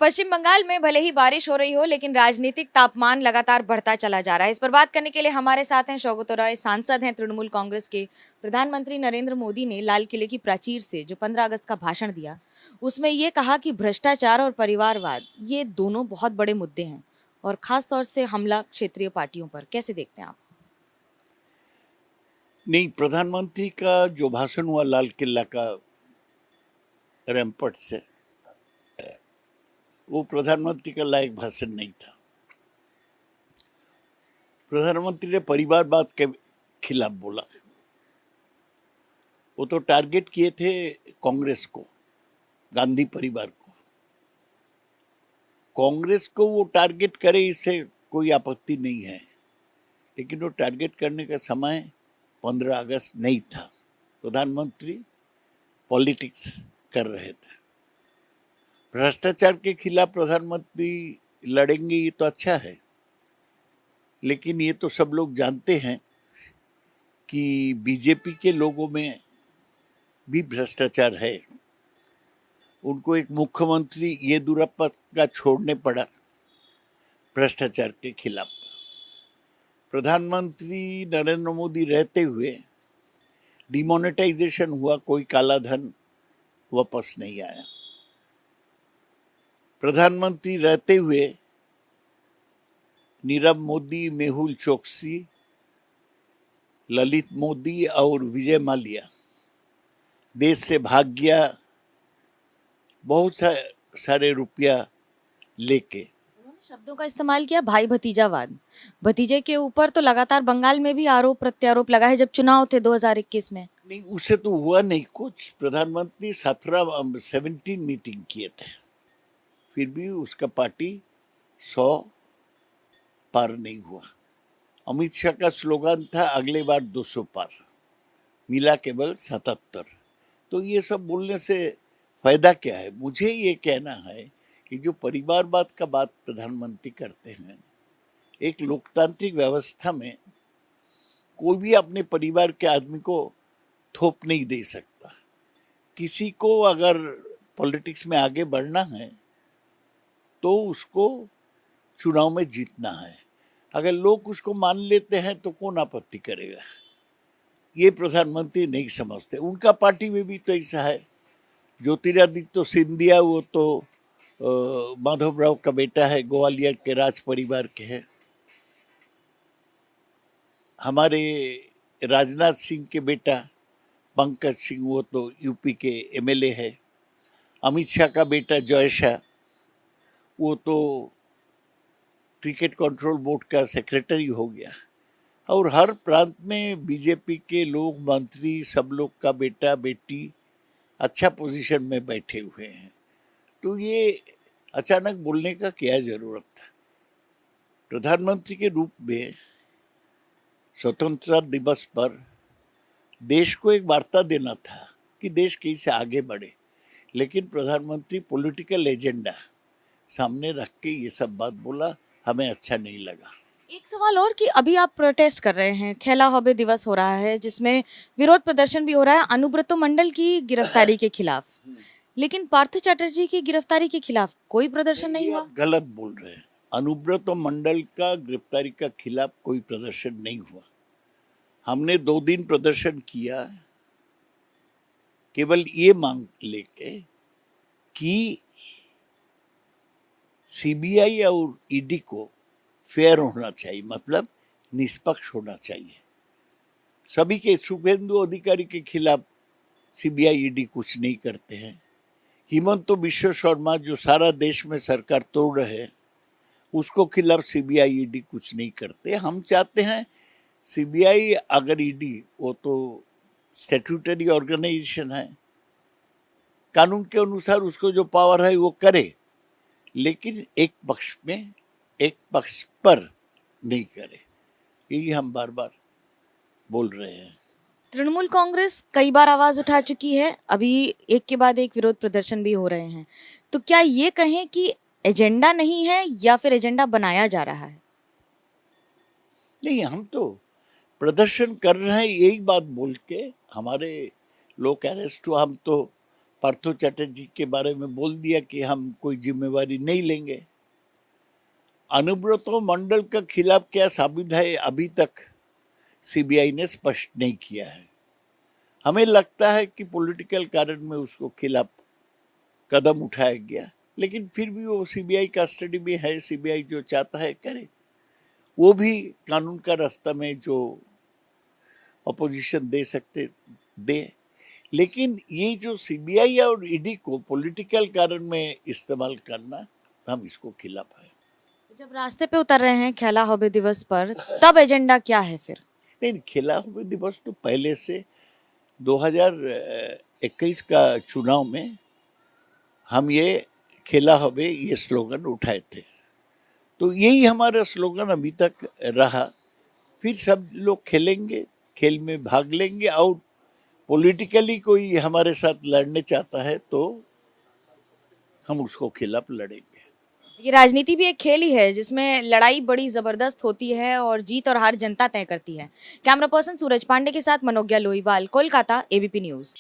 पश्चिम बंगाल में भले ही बारिश हो रही हो, लेकिन राजनीतिक तापमान लगातार बढ़ता चला जा रहा है। इस पर बात करने के लिए हमारे साथ हैं शौकत राय, सांसद हैं तृणमूल कांग्रेस के। प्रधानमंत्री नरेंद्र मोदी ने लाल किले की प्राचीर से जो 15 अगस्त का भाषण दिया, उसमें ये कहा कि भ्रष्टाचार और परिवारवाद ये दोनों बहुत बड़े मुद्दे हैं, और खास तौर से हमला क्षेत्रीय पार्टियों पर। कैसे देखते हैं आप? नहीं, प्रधानमंत्री का जो भाषण हुआ लाल किला का रैंपट से, वो प्रधानमंत्री का लायक भाषण नहीं था। प्रधानमंत्री ने परिवारवाद के खिलाफ बोला। वो तो टारगेट किए थे कांग्रेस को, गांधी परिवार को। कांग्रेस को वो टारगेट करे, इससे कोई आपत्ति नहीं है, लेकिन वो टारगेट करने का समय 15 अगस्त नहीं था। प्रधानमंत्री पॉलिटिक्स कर रहे थे। भ्रष्टाचार के खिलाफ प्रधानमंत्री लड़ेंगे, ये तो अच्छा है, लेकिन ये तो सब लोग जानते हैं कि बीजेपी के लोगों में भी भ्रष्टाचार है। उनको एक मुख्यमंत्री येदियुरप्पा का छोड़ने पड़ा भ्रष्टाचार के खिलाफ। प्रधानमंत्री नरेंद्र मोदी रहते हुए डिमोनेटाइजेशन हुआ, कोई काला धन वापस नहीं आया। प्रधानमंत्री रहते हुए नीरव मोदी, मेहुल चोकसी, ललित मोदी और विजय माल्या देश से भाग गया, बहुत सारे रुपया लेके। उन्होंने शब्दों का इस्तेमाल किया, भाई भतीजावाद। भतीजे के ऊपर तो लगातार बंगाल में भी आरोप प्रत्यारोप लगा है, जब चुनाव थे 2021 में। नहीं, उससे तो हुआ नहीं कुछ। प्रधानमंत्री 17 मीटिंग किए थे, फिर भी उसका पार्टी 100 पार नहीं हुआ। अमित शाह का स्लोगन था अगले बार 200 पार, मिला केवल 77। तो ये सब बोलने से फायदा क्या है? मुझे ये कहना है कि जो परिवारवाद का बात प्रधानमंत्री करते हैं, एक लोकतांत्रिक व्यवस्था में कोई भी अपने परिवार के आदमी को थोप नहीं दे सकता। किसी को अगर पॉलिटिक्स में आगे बढ़ना है तो उसको चुनाव में जीतना है। अगर लोग उसको मान लेते हैं तो कौन आपत्ति करेगा? ये प्रधानमंत्री नहीं समझते। उनका पार्टी में भी तो ऐसा है। ज्योतिरादित्य सिंधिया, वो तो माधवराव का बेटा है, ग्वालियर के राज परिवार के हैं। हमारे राजनाथ सिंह के बेटा पंकज सिंह, वो तो यूपी के एमएलए है। अमित शाह का बेटा जय शाह, वो तो क्रिकेट कंट्रोल बोर्ड का सेक्रेटरी हो गया। और हर प्रांत में बीजेपी के लोग, मंत्री, सब लोग का बेटा बेटी अच्छा पोजीशन में बैठे हुए हैं। तो ये अचानक बोलने का क्या जरूरत था? प्रधानमंत्री के रूप में स्वतंत्रता दिवस पर देश को एक वार्ता देना था कि देश कैसे आगे बढ़े, लेकिन प्रधानमंत्री पॉलिटिकल एजेंडा सामने रख के ये सब बात बोला, हमें अच्छा नहीं लगा। एक सवाल और कि अभी आप प्रोटेस्ट कर रहे हैं, खेला हॉबी दिवस हो रहा है, जिसमें विरोध प्रदर्शन भी हो रहा है अनुब्रतो मंडल की गिरफ्तारी के खिलाफ, लेकिन पार्थ चैटर्जी की गिरफ्तारी के खिलाफ कोई प्रदर्शन नहीं हुआ। गलत बोल रहे हैं। अनुब्रतो मंडल का गिरफ्तारी का खिलाफ कोई प्रदर्शन नहीं हुआ। हमने 2 दिन प्रदर्शन किया, केवल ये मांग लेके कि सीबीआई और ईडी को फेयर होना चाहिए, मतलब निष्पक्ष होना चाहिए। सभी के, शुभेंदु अधिकारी के खिलाफ सीबीआई ईडी कुछ नहीं करते हैं। हिमंत बिश्व शर्मा जो सारा देश में सरकार तोड़ रहे हैं, उसको खिलाफ सीबीआई ईडी कुछ नहीं करते। हम चाहते हैं सीबीआई, अगर ईडी, वो तो स्टैट्यूटरी ऑर्गेनाइजेशन है, कानून के अनुसार उसको जो पावर है वो करे, लेकिन एक पक्ष में, एक पक्ष पर नहीं करे। यही हम बार बार बोल रहे हैं। तृणमूल कांग्रेस कई बार आवाज उठा चुकी है, अभी एक के बाद एक विरोध प्रदर्शन भी हो रहे हैं, तो क्या ये कहें कि एजेंडा नहीं है या फिर एजेंडा बनाया जा रहा है? नहीं, हम तो प्रदर्शन कर रहे हैं, यही बात बोल के हमारे लोग अरेस्ट हुआ। हम तो पार्थो चैटर्जी के बारे में बोल दिया कि हम कोई जिम्मेवारी नहीं लेंगे। अनुब्रतो मंडल के खिलाफ क्या साबित है अभी तक सीबीआई ने स्पष्ट नहीं किया है। हमें लगता है कि पॉलिटिकल कारण में उसको खिलाफ कदम उठाया गया, लेकिन फिर भी वो सीबीआई कस्टडी में है। सीबीआई जो चाहता है करे, वो भी कानून का रास्ता में जो अपोजिशन दे सकते दे। लेकिन ये जो सीबीआई और ईडी को पॉलिटिकल कारण में इस्तेमाल करना, हम इसको खिलाफ है। जब रास्ते पे उतर रहे हैं खेला हॉबी दिवस पर, तब एजेंडा क्या है फिर? नहीं, खेला हुआ दिवस तो पहले से 2021 का चुनाव में हम ये खेला हबे ये स्लोगन उठाए थे, तो यही हमारा स्लोगन अभी तक रहा। फिर सब लोग खेलेंगे, खेल में भाग लेंगे, और पॉलिटिकली कोई हमारे साथ लड़ने चाहता है तो हम उसको खिलाफ लड़ेंगे। ये राजनीति भी एक खेल ही है जिसमें लड़ाई बड़ी जबरदस्त होती है और जीत और हार जनता तय करती है। कैमरा पर्सन सूरज पांडे के साथ मनोज्ञा लोहीवाल, कोलकाता, एबीपी न्यूज।